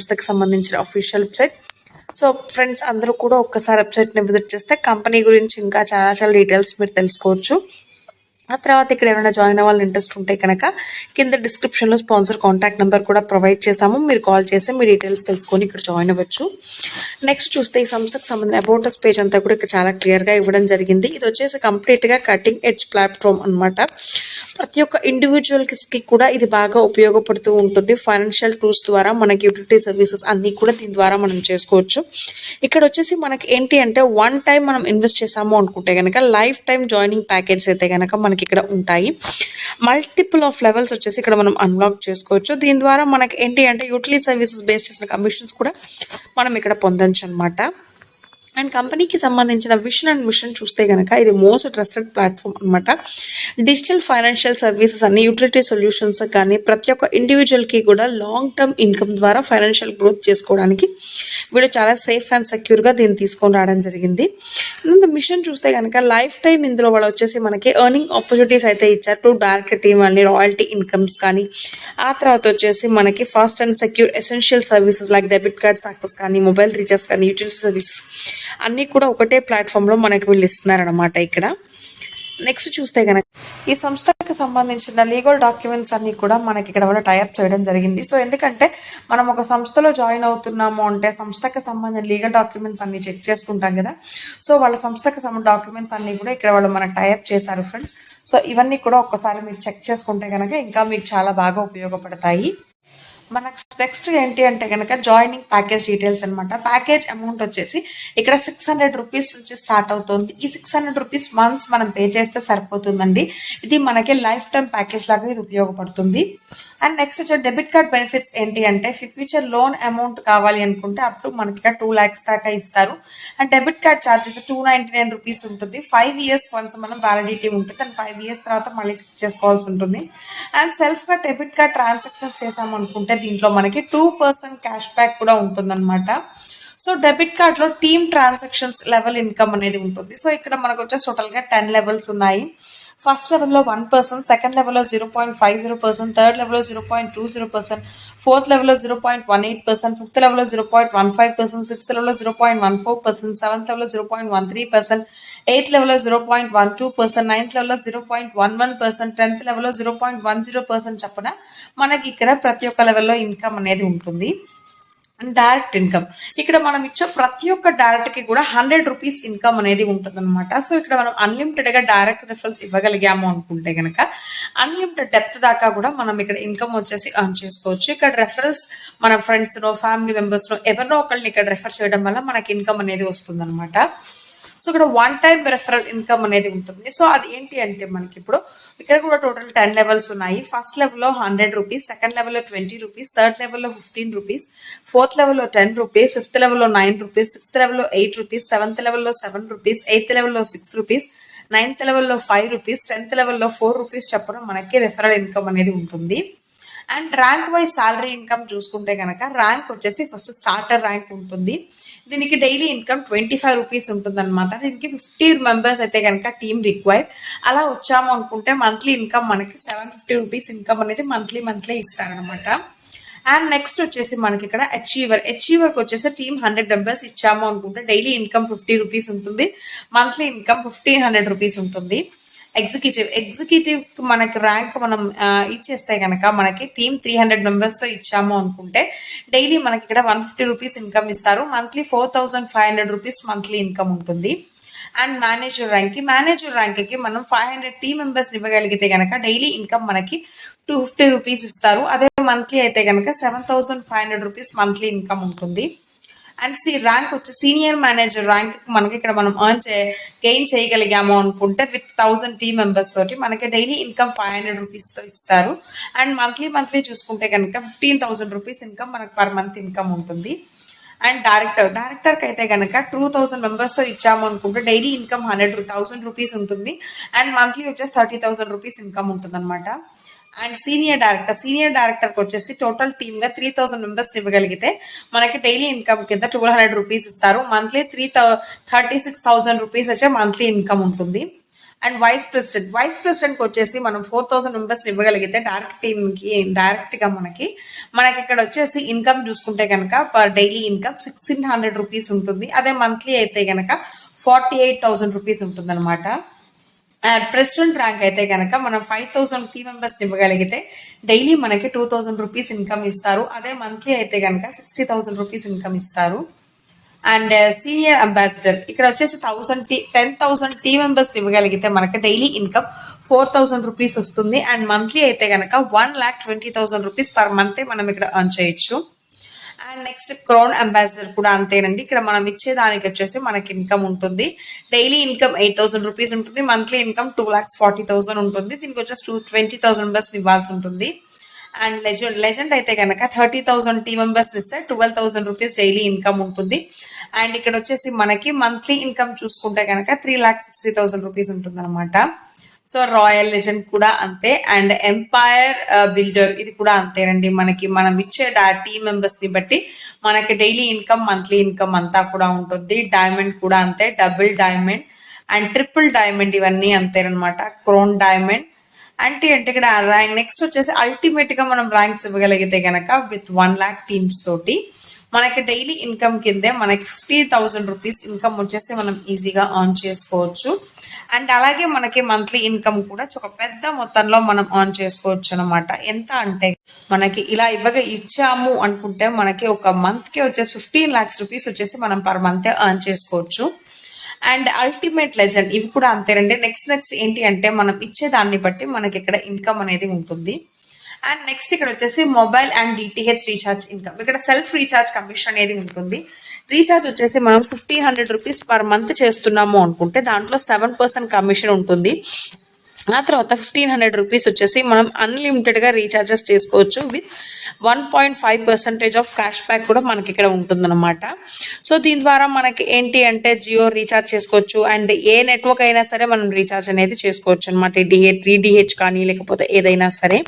సంస్థకి సంబంధించిన official website. So friends అందరూ కూడా ఒక్కసారి వెబ్సైట్ని విజిట్ చేస్తే కంపెనీ గురించి ఇంకా చాలా చాలా డీటెయిల్స్ మీరు తెలుసుకోవచ్చు. ఆ తర్వాత ఇక్కడ ఎవరైనా జాయిన్ అవ్వాలని ఇంట్రెస్ట్ ఉంటే కనుక కింద డిస్క్రిప్షన్లో స్పాన్సర్ కాంటాక్ట్ నెంబర్ కూడా ప్రొవైడ్ చేసాము. మీరు కాల్ చేసి మీ డీటెయిల్స్ తెలుసుకొని ఇక్కడ జాయిన్ అవ్వచ్చు. నెక్స్ట్ చూస్తే ఈ సంస్థకు సంబంధించిన అబౌట్ అస్ పేజ్ అంతా కూడా ఇక్కడ చాలా క్లియర్గా ఇవ్వడం జరిగింది. ఇది వచ్చేసి కంప్లీట్గా కటింగ్ ఎడ్జ్ ప్లాట్ఫామ్ అనమాట. ప్రతి ఒక్క ఇండివిజువల్స్కి కూడా ఇది బాగా ఉపయోగపడుతూ ఉంటుంది. ఫైనాన్షియల్ టూల్స్ ద్వారా మనకి యూటిలిటీ సర్వీసెస్ అన్నీ కూడా దీని ద్వారా మనం చేసుకోవచ్చు. ఇక్కడ వచ్చేసి మనకి ఏంటి అంటే వన్ టైం మనం ఇన్వెస్ట్ చేసాము అనుకుంటే కనుక లైఫ్ టైం జాయినింగ్ ప్యాకేజ్ అయితే కనుక మనకి ఇక్కడ ఉంటాయి. మల్టిపుల్ ఆఫ్ లెవెల్స్ వచ్చేసి ఇక్కడ మనం అన్లాక్ చేసుకోవచ్చు. దీని ద్వారా మనకి ఏంటి అంటే యూటిలిటీ సర్వీసెస్ బేస్ చేసిన కమిషన్స్ కూడా మనం ఇక్కడ పొందొచ్చు అనమాట. అండ్ కంపెనీకి సంబంధించిన విషన్ అండ్ మిషన్ చూస్తే కనుక ఇది మోస్ట్ ట్రస్టెడ్ ప్లాట్ఫామ్ అనమాట. డిజిటల్ ఫైనాన్షియల్ సర్వీసెస్ అన్ని యూటిలిటీ సొల్యూషన్స్ కానీ ప్రతి ఒక్క ఇండివిజువల్కి కూడా లాంగ్ టర్మ్ ఇన్కమ్ ద్వారా ఫైనాన్షియల్ గ్రోత్ చేసుకోవడానికి వీళ్ళు చాలా సేఫ్ అండ్ సెక్యూర్గా దీన్ని తీసుకొని రావడం జరిగింది. మిషన్ చూస్తే కనుక లైఫ్ టైం ఇందులో వాళ్ళు వచ్చేసి మనకి ఎర్నింగ్ ఆపర్చునిటీస్ అయితే ఇచ్చారు. టు డైరెక్ట్ టీమ్ అని రాయల్టీ ఇన్కమ్స్ కానీ ఆ తర్వాత వచ్చేసి మనకి fast and secure essential services like debit cards access కానీ మొబైల్ రీఛార్జ్ కానీ యూటిలిటీ సర్వీసెస్ అన్నీ కూడా ఒకటే ప్లాట్ఫామ్లో మనకి వీళ్ళు ఇస్తున్నారనమాట. ఇక్కడ నెక్స్ట్ చూస్తే కనుక ఈ సంస్థకు సంబంధించిన లీగల్ డాక్యుమెంట్స్ అన్ని కూడా మనకి ఇక్కడ వల్ల టైప్ చేయడం జరిగింది. సో ఎందుకంటే మనం ఒక సంస్థలో జాయిన్ అవుతున్నాము అంటే సంస్థకు సంబంధించిన లీగల్ డాక్యుమెంట్స్ అన్ని చెక్ చేసుకుంటాం కదా. సో వాళ్ళ సంస్థకు సంబంధించిన డాక్యుమెంట్స్ అన్ని కూడా ఇక్కడ వాళ్ళు మనకు టైప్ చేశారు ఫ్రెండ్స్. సో ఇవన్నీ కూడా ఒక్కసారి మీరు చెక్ చేసుకుంటే కనుక ఇంకా మీకు చాలా బాగా ఉపయోగపడతాయి. మనకు నెక్స్ట్ ఏంటి అంటే కనుక జాయినింగ్ ప్యాకేజ్ డీటెయిల్స్ అనమాట. ప్యాకేజ్ అమౌంట్ వచ్చేసి ఇక్కడ 600 రూపీస్ నుంచి స్టార్ట్ అవుతుంది. ఈ 600 రూపీస్ మంత్స్ మనం పే చేస్తే సరిపోతుందండి. ఇది మనకి లైఫ్ టైం ప్యాకేజ్ లాగా ఇది ఉపయోగపడుతుంది. అండ్ నెక్స్ట్ వచ్చే డెబిట్ కార్డ్ బెనిఫిట్స్ ఏంటి అంటే ఫ్యూచర్ లోన్ అమౌంట్ కావాలి అనుకుంటే అప్ టు మనకి 2 lakhs దాకా ఇస్తారు. And debit card charges 299 rupees ఉంటుంది. 5 years వన్స్ మనం వ్యాలిడిటీ ఉంటుంది. అండ్ 5 years తర్వాత మళ్ళీ స్విచ్ చేసుకోవాల్సి ఉంటుంది. అండ్ సెల్ఫ్గా డెబిట్ కార్డ్ ట్రాన్సాక్షన్స్ చేసాం అనుకుంటే దీంట్లో మనకి 2% క్యాష్ బ్యాక్ కూడా ఉంటుందన్నమాట. సో డెబిట్ కార్డ్లో టీమ్ ట్రాన్సాక్షన్స్ లెవెల్ ఇన్కమ్ అనేది ఉంటుంది. సో ఇక్కడ మనకు వచ్చేసి టోటల్గా 10 levels ఉన్నాయి. ఫస్ట్ లెవెల్లో 1%, సెకండ్ లెవెల్లో 0.50%, థర్డ్ లెవెల్లో 0.20%, ఫోర్త్ లెవెల్లో 0.18%, ఫిఫ్త్ లెవెల్లో 0.15%, సిక్స్త్ లెవెల్లో 0.14%, సెవెంత్ లెవెల్లో 0.13%, ఎయిత్ లెవెల్లో 0.12%, నైన్త్ లెవెల్లో 0.11%, 10th లెవెల్లో 0.10% చొప్పున మనకి ఇక్కడ ప్రతి ఒక్క లెవెల్లో ఇన్కమ్ అనేది ఉంటుంది. డైరెక్ట్ ఇన్కమ్ ఇక్కడ మనం ఇచ్చే ప్రతి ఒక్క డైరెక్ట్కి కూడా 100 రూపీస్ ఇన్కమ్ అనేది ఉంటుంది అనమాట. సో ఇక్కడ మనం అన్లిమిటెడ్గా డైరెక్ట్ రిఫరల్స్ ఇవ్వగలిగాము అనుకుంటే కనుక అన్లిమిటెడ్ డెప్త్ దాకా కూడా మనం ఇక్కడ ఇన్కమ్ వచ్చేసి ఎర్న్ చేసుకోవచ్చు. ఇక్కడ రెఫరల్స్ మన ఫ్రెండ్స్నో ఫ్యామిలీ మెంబర్స్నో ఎవరినో ఒకరిని ఇక్కడ రెఫర్ చేయడం వల్ల మనకి ఇన్కమ్ అనేది వస్తుంది అనమాట. సో ఇక్కడ వన్ టైం రెఫరల్ ఇన్కమ్ అనేది ఉంటుంది. సో అది ఏంటి అంటే మనకి ఇప్పుడు ఇక్కడ కూడా టోటల్ 10 levels ఉన్నాయి. ఫస్ట్ లెవెల్లో 100 రూపీస్, సెకండ్ లెవెల్లో 20 రూపీస్, థర్డ్ లెవెల్లో 15 రూపీస్, ఫోర్త్ లెవెల్లో 10 రూపీస్, ఫిఫ్త్ లెవెల్లో 9 రూపీస్, సిక్స్త్ లెవెల్లో 8 రూపీస్, సెవెంత్ లెవెల్లో 7 రూపీస్, ఎయిత్ లెవెల్లో 6 రూపీస్, నైన్త్ లెవెల్లో 5 రూపీస్, 10th లెవెల్లో 4 రూపీస్ చొప్పున మనకి రెఫరల్ ఇన్కమ్ అనేది ఉంటుంది. And rank wise salary income చూసుకుంటే కనుక ర్యాంక్ వచ్చేసి ఫస్ట్ స్టార్టర్ ర్యాంక్ ఉంటుంది. దీనికి డైలీ ఇన్కమ్ 25 రూపీస్ ఉంటుంది అనమాట. దీనికి 50 members అయితే కనుక టీమ్ రిక్వైర్. అలా వచ్చాము అనుకుంటే మంత్లీ ఇన్కమ్ మనకి 750 రూపీస్ ఇన్కమ్ అనేది మంత్లీ ఇస్తారనమాట. అండ్ నెక్స్ట్ వచ్చేసి మనకి ఇక్కడ అచీవర్కి వచ్చేసి టీమ్ 100 members ఇచ్చాము అనుకుంటే డైలీ ఇన్కమ్ 50 రూపీస్ ఉంటుంది. మంత్లీ ఇన్కమ్ 1500 రూపీస్ ఉంటుంది. ఎగ్జిక్యూటివ్ మనకి ర్యాంక్ మనం ఇచ్చేస్తే కనుక మనకి టీమ్ 300 members ఇచ్చాము అనుకుంటే డైలీ మనకి ఇక్కడ 150 రూపీస్ ఇన్కమ్ ఇస్తారు. మంత్లీ 4500 రూపీస్ మంత్లీ ఇన్కమ్ ఉంటుంది. అండ్ మేనేజర్ ర్యాంక్కి మనం 500 టీమ్ మెంబర్స్ ఇవ్వగలిగితే కనుక డైలీ ఇన్కమ్ మనకి 250 రూపీస్ ఇస్తారు. అదే మంత్లీ అయితే కనుక 7500 రూపీస్ మంత్లీ ఇన్కమ్ ఉంటుంది. అండ్ ర్యాంక్ వచ్చి సీనియర్ మేనేజర్ ర్యాంక్ మనకి ఇక్కడ మనం గెయిన్ చేయగలిగాము అనుకుంటే విత్ 1000 టీమ్ మెంబర్స్ తోటి మనకి డైలీ ఇన్కమ్ 500 రూపీస్తో ఇస్తారు. అండ్ మంత్లీ చూసుకుంటే కనుక 15,000 రూపీస్ ఇన్కమ్ మనకు పర్ మంత్ ఇన్కమ్ ఉంటుంది. అండ్ డైరెక్టర్కి అయితే కనుక 2000 members ఇచ్చాము అనుకుంటే డైలీ ఇన్కమ్ 100,000 రూపీస్ ఉంటుంది. అండ్ మంత్లీ వచ్చేసి 30,000 రూపీస్ ఇన్కమ్ ఉంటుంది అనమాట. అండ్ సీనియర్ డైరెక్టర్కి వచ్చేసి టోటల్ టీమ్గా 3000 members ఇవ్వగలిగితే మనకి డైలీ ఇన్కమ్ కింద 1200 రూపీస్ ఇస్తారు. మంత్లీ 36,000 రూపీస్ వచ్చే మంత్లీ ఇన్కమ్ ఉంటుంది. అండ్ వైస్ ప్రెసిడెంట్కి వచ్చేసి మనం 4000 మెంబర్స్ ఇవ్వగలిగితే డైరెక్ట్గా మనకి ఇక్కడ వచ్చేసి ఇన్కమ్ చూసుకుంటే కనుక పర్ డైలీ ఇన్కమ్ 1600 రూపీస్ ఉంటుంది. అదే మంత్లీ అయితే కనుక 48,000 రూపీస్ ఉంటుంది అనమాట. ప్రెసిడెంట్ ర్యాంక్ అయితే కనుక మనం 5000 టీమ్ మెంబర్స్ ఇవ్వగలిగితే డైలీ మనకి 2000 రూపీస్ ఇన్కమ్ ఇస్తారు. అదే మంత్లీ అయితే కనుక 60,000 రూపీస్ ఇన్కమ్ ఇస్తారు. అండ్ సీనియర్ అంబాసిడర్ ఇక్కడ వచ్చేసి 10,000 టీమ్ మెంబర్స్ ఇవ్వగలిగితే మనకి డైలీ ఇన్కమ్ 4,000 రూపీస్ వస్తుంది. అండ్ మంత్లీ అయితే కనుక 1,20,000 రూపీస్ పర్ మంత్ మనం ఇక్కడ ఎర్న్ చేయొచ్చు. అండ్ నెక్స్ట్ క్రౌన్ అంబాసిడర్ కూడా అంతేనండి. ఇక్కడ మనం ఇచ్చేదానికి వచ్చేసి మనకి ఇన్కమ్ ఉంటుంది. డైలీ ఇన్కమ్ 8,000 రూపీస్ ఉంటుంది. మంత్లీ ఇన్కమ్ 2,40,000 ఉంటుంది. దీనికి వచ్చేసి 20,000 మెంబర్స్ ఇవ్వాల్సి ఉంటుంది. అండ్ లెజెండ్ అయితే కనుక 30,000 టీ మెంబర్స్ ఇస్తే 12,000 రూపీస్ డైలీ ఇన్కమ్ ఉంటుంది. అండ్ ఇక్కడ వచ్చేసి మనకి మంత్లీ ఇన్కమ్ చూసుకుంటే కనుక 3,60,000 రూపీస్ ఉంటుంది అనమాట. సో రాయల్ లెజెండ్ కూడా అంతే. అండ్ ఎంపైర్ బిల్డర్ ఇది కూడా అంతేనండి. మనం ఇచ్చే టీమ్ మెంబర్స్ ని బట్టి మనకి డైలీ ఇన్కమ్ మంత్లీ ఇన్కమ్ అంతా కూడా ఉంటుంది. డైమండ్ కూడా అంతే, double diamond and triple diamond ఇవన్నీ అంతేనమాట. క్రోన్ డైమండ్ అంటే ఇక్కడ ర్యాంక్ నెక్స్ట్ వచ్చేసి అల్టిమేట్ గా మనం ర్యాంక్స్ ఇవ్వగలిగితే కనుక విత్ 1 lakh టీమ్స్ తోటి మనకి డైలీ ఇన్కమ్ కిందే మనకి 50,000 రూపీస్ ఇన్కమ్ వచ్చేసి మనం ఈజీగా ఎర్న్ చేసుకోవచ్చు. అండ్ అలాగే మనకి మంత్లీ ఇన్కమ్ కూడా ఒక పెద్ద మొత్తంలో మనం ఎర్న్ చేసుకోవచ్చు అనమాట. ఎంత అంటే మనకి ఇలా ఇచ్చాము అనుకుంటే మనకి ఒక మంత్ కి వచ్చేసి 15 lakhs రూపీస్ వచ్చేసి మనం పర్ మంత్ ఎర్న్ చేసుకోవచ్చు. అండ్ అల్టిమేట్ లెజెండ్ ఇవి కూడా అంతేనండి. నెక్స్ట్ ఏంటి అంటే మనం ఇచ్చే దాన్ని బట్టి మనకి ఇక్కడ ఇన్కమ్ అనేది ఉంటుంది. అండ్ నెక్స్ట్ ఇక్కడ వచ్చేసి mobile and DTH recharge income. ఇక్కడ సెల్ఫ్ రీఛార్జ్ కమిషన్ అనేది ఉంటుంది. రీఛార్జ్ వచ్చేసి మనం 1,500 రూపీస్ పర్ మంత్ చేస్తున్నాము అనుకుంటే దాంట్లో 7% కమిషన్ ఉంటుంది. ఆ తర్వాత 1,500 రూపీస్ వచ్చేసి మనం అన్లిమిటెడ్గా రీఛార్జెస్ చేసుకోవచ్చు విత్ 1.5% ఆఫ్ క్యాష్ బ్యాక్ కూడా మనకి ఇక్కడ ఉంటుందన్నమాట. సో దీని ద్వారా మనకి ఏంటి అంటే జియో రీఛార్జ్ చేసుకోవచ్చు. అండ్ ఏ నెట్వర్క్ అయినా సరే మనం రీఛార్జ్ అనేది చేసుకోవచ్చు అనమాట. 3DH కానీ లేకపోతే ఏదైనా సరే.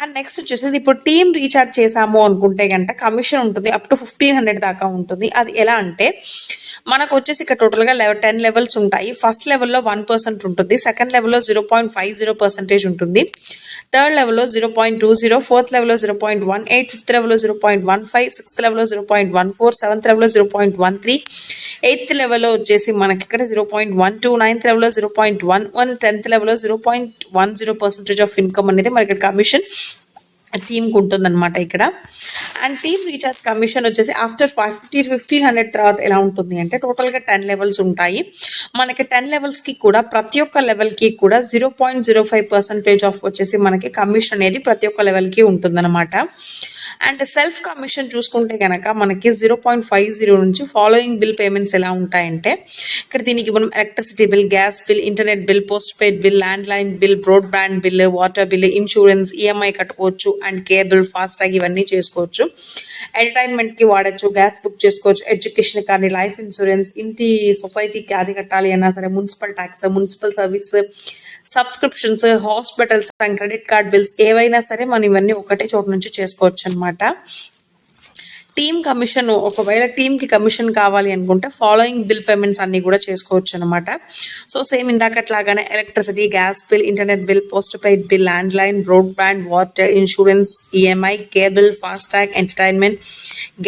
అండ్ నెక్స్ట్ వచ్చేసి ఇప్పుడు టీమ్ రీఛార్జ్ చేసాము అనుకుంటే కనుక కమిషన్ ఉంటుంది అప్ టు 1,500 దాకా ఉంటుంది. అది ఎలా అంటే మనకు వచ్చేసి ఇక్కడ టోటల్గా 10 లెవెల్స్ ఉంటాయి. ఫస్ట్ లెవెల్లో 1% ఉంటుంది, సెకండ్ లెవెల్లో 0.50% ఉంటుంది, థర్డ్ లెవెల్లో 0.20, ఫోర్త్ లెవెల్లో 0.18, ఫిఫ్త్ లెవెల్లో 0.15, సిక్స్త్ లెవెల్లో 0.14, సెవెంత్ లెవెల్లో 0.13, ఎయిత్ లెవెల్లో వచ్చేసి మనకి ఇక్కడ 0.12, నైన్త్ లెవెల్లో 0.11, 10th లెవెల్లో 0.10% ఆఫ్ ఇన్కమ్ అనేది మనకి ఇక్కడ కమిషన్ టీమ్కి ఉంటుందన్నమాట ఇక్కడ. అండ్ టీమ్ రీఛార్జ్ కమిషన్ వచ్చేసి ఆఫ్టర్ 1,500 తర్వాత ఎలా ఉంటుంది అంటే టోటల్గా 10 లెవెల్స్ ఉంటాయి. మనకి 10 లెవెల్స్కి కూడా ప్రతి ఒక్క లెవెల్కి కూడా 0.05% ఆఫ్ వచ్చేసి మనకి కమిషన్ అనేది ప్రతి ఒక్క లెవెల్కి ఉంటుందన్నమాట. అండ్ సెల్ఫ్ కమిషన్ చూసుకుంటే కనుక మనకి 0.50 నుంచి ఫాలోయింగ్ బిల్ పేమెంట్స్ ఎలా ఉంటాయంటే ఇక్కడ దీనికి మనం electricity bill, gas bill, internet bill, post paid bill, land line bill, broadband bill, water bill, insurance, EMI కట్టుకోవచ్చు, అండ్ కేబుల్, ఫాస్టాగ్ ఇవన్నీ చేసుకోవచ్చు. ఎంటర్టైన్మెంట్కి వాడచ్చు, గ్యాస్ బుక్ చేసుకోవచ్చు, ఎడ్యుకేషన్ కానీ, లైఫ్ ఇన్సూరెన్స్, ఇంటి సొసైటీకి అది కట్టాలి అన్నా సరే, municipal tax, municipal service, subscriptions, hospitals and credit card bills ఏవైనా సరే మనం ఇవన్నీ ఒకటే చోటు నుంచి చేసుకోవచ్చు అనమాట. టీమ్ కమిషన్ ఒకవేళ టీమ్కి కమిషన్ కావాలి అనుకుంటే ఫాలోయింగ్ బిల్ పేమెంట్స్ అన్ని కూడా చేసుకోవచ్చు అనమాట. సో సేమ్ ఇందాకట్లాగానే electricity, gas bill, internet bill, post paid bill, land line, broadband, water, insurance, EMI, cable, FASTag, entertainment,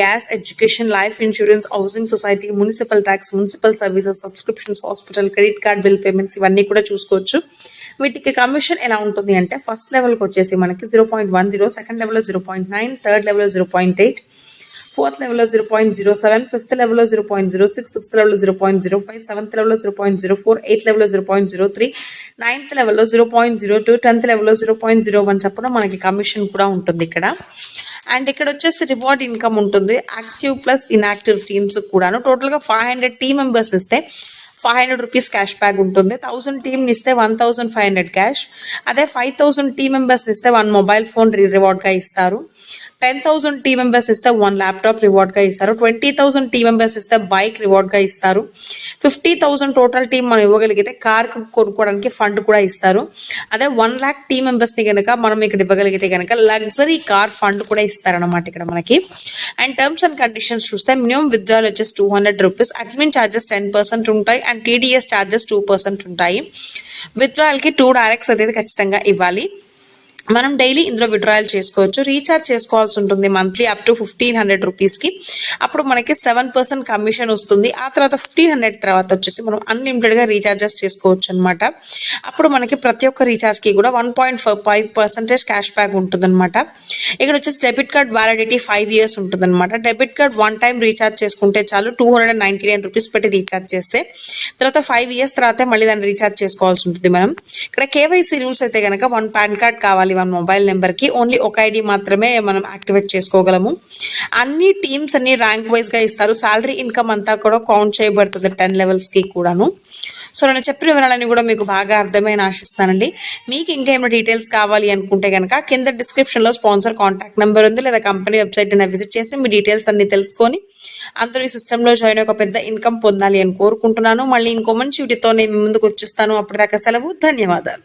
gas, education, life insurance, housing society, municipal tax, municipal services, subscriptions, hospital, credit card bill payments ఇవన్నీ కూడా చూసుకోవచ్చు. వీటికి commission ఎలా ఉంటుంది అంటే first లెవెల్కి వచ్చేసి మనకి 0.10, సెకండ్ లెవెల్లో 0.9, థర్డ్ లెవెల్లో 0.8, ఫోర్త్ లెవెల్లో 0.07, ఫిఫ్త్ లెవెల్లో 0.06, సిక్స్త్ లెవెల్లో 0.05, సెవెంత్ లెవెల్లో 0.04, ఎయిత్ లెవెల్లో 0.03, నైన్త్ లెవెల్లో 0.02, 10th లెవెల్లో 0.01 చప్పున మనకి కమిషన్ కూడా ఉంటుంది ఇక్కడ. అండ్ ఇక్కడ వచ్చేసి రివార్డ్ ఇన్కమ్ ఉంటుంది యాక్టివ్ ప్లస్ ఇన్యాక్టివ్ టీమ్స్ కూడాను. టోటల్గా 500 టీమ్ మెంబర్స్ ఇస్తే 500 రూపీస్ క్యాష్ బ్యాక్ ఉంటుంది. 1000 టీమ్ని ఇస్తే 1,500 క్యాష్. అదే 5,000 టీమ్ మెంబర్స్ ఇస్తే 1 మొబైల్ ఫోన్ రివార్డ్గా ఇస్తారు. 10,000 టీమ్ మెంబర్స్ ఇస్తే 1 ల్యాప్టాప్ రివార్డ్ గా ఇస్తారు. 20,000 టీమ్ మెంబర్స్ ఇస్తే బైక్ రివార్డ్ గా ఇస్తారు. 50,000 టోటల్ టీమ్ మనం ఇవ్వగలిగితే కార్ కొనుక్కోవడానికి ఫండ్ కూడా ఇస్తారు. అదే 1 lakh టీమ్ మెంబర్స్ ని కనుక మనం ఇక్కడ ఇవ్వగలిగితే కనుక లగ్జరీ కార్ ఫండ్ కూడా ఇస్తారనమాట ఇక్కడ మనకి. అండ్ టర్మ్స్ అండ్ కండిషన్స్ చూస్తే మినిమం విత్డ్రాల్ వచ్చేసి 200 రూపీస్, అడ్మిన్ ఛార్జెస్ 10% ఉంటాయి అండ్ TDS ఛార్జెస్ 2% ఉంటాయి. విత్డ్రాల్ కి 2 డైరెక్ట్స్ అయితే ఖచ్చితంగా ఇవ్వాలి. మనం డైలీ ఇందులో విడ్రాయల్ చేసుకోవచ్చు. రీఛార్జ్ చేసుకోవాల్సి ఉంటుంది మంత్లీ అప్ టు 1,500 రూపీస్కి. అప్పుడు మనకి 7% కమిషన్ వస్తుంది. ఆ తర్వాత 1,500 తర్వాత వచ్చేసి మనం అన్లిమిటెడ్గా రీఛార్జెస్ చేసుకోవచ్చు అనమాట. అప్పుడు మనకి ప్రతి ఒక్క రీఛార్జ్కి కూడా 1.5% క్యాష్ బ్యాక్ ఉంటుందన్నమాట. ఇక్కడ వచ్చేసి డెబిట్ కార్డ్ వ్యాలిడిటీ 5 years ఉంటుందన్నమాట. డెబిట్ కార్డ్ 1 time రీఛార్జ్ చేసుకుంటే చాలు, 299 రూపీస్ పెట్టి రీఛార్జ్ చేస్తే తర్వాత 5 years తర్వాత మళ్ళీ దాన్ని రీఛార్జ్ చేసుకోవాల్సి ఉంటుంది మనం. ఇక్కడ KYC రూల్స్ అయితే కనుక 1 PAN కార్డ్ కావాలి, 1 మొబైల్ నెంబర్కి, ఓన్లీ ఒక ఐడి మాత్రమే మనం యాక్టివేట్ చేసుకోగలము. అన్ని టీమ్స్ అన్ని ర్యాంక్ వైజ్గా ఇస్తారు. శాలరీ ఇన్కమ్ అంతా కూడా కౌంట్ చేయబడుతుంది 10 levelsకి కూడాను. సో నేను చెప్పిన వివరాలన్నీ కూడా మీకు బాగా అర్థమైన ఆశిస్తానండి. మీకు ఇంకా ఏమైనా డీటెయిల్స్ కావాలి అనుకుంటే కనుక కింద డిస్క్రిప్షన్లో స్పాన్సర్ కాంటాక్ట్ నెంబర్ ఉంది, లేదా కంపెనీ వెబ్సైట్ విజిట్ చేసి మీ డీటెయిల్స్ అన్ని తెలుసుకొని అందరూ ఈ సిస్టంలో జాయిన్ ఒక పెద్ద ఇన్కమ్ పొందాలి అని కోరుకుంటున్నాను. మళ్ళీ ఇంకో మంచి వీటితో నేను మీ ముందుకు వచ్చేస్తాను. అప్పటిదాకా సెలవు. ధన్యవాదాలు.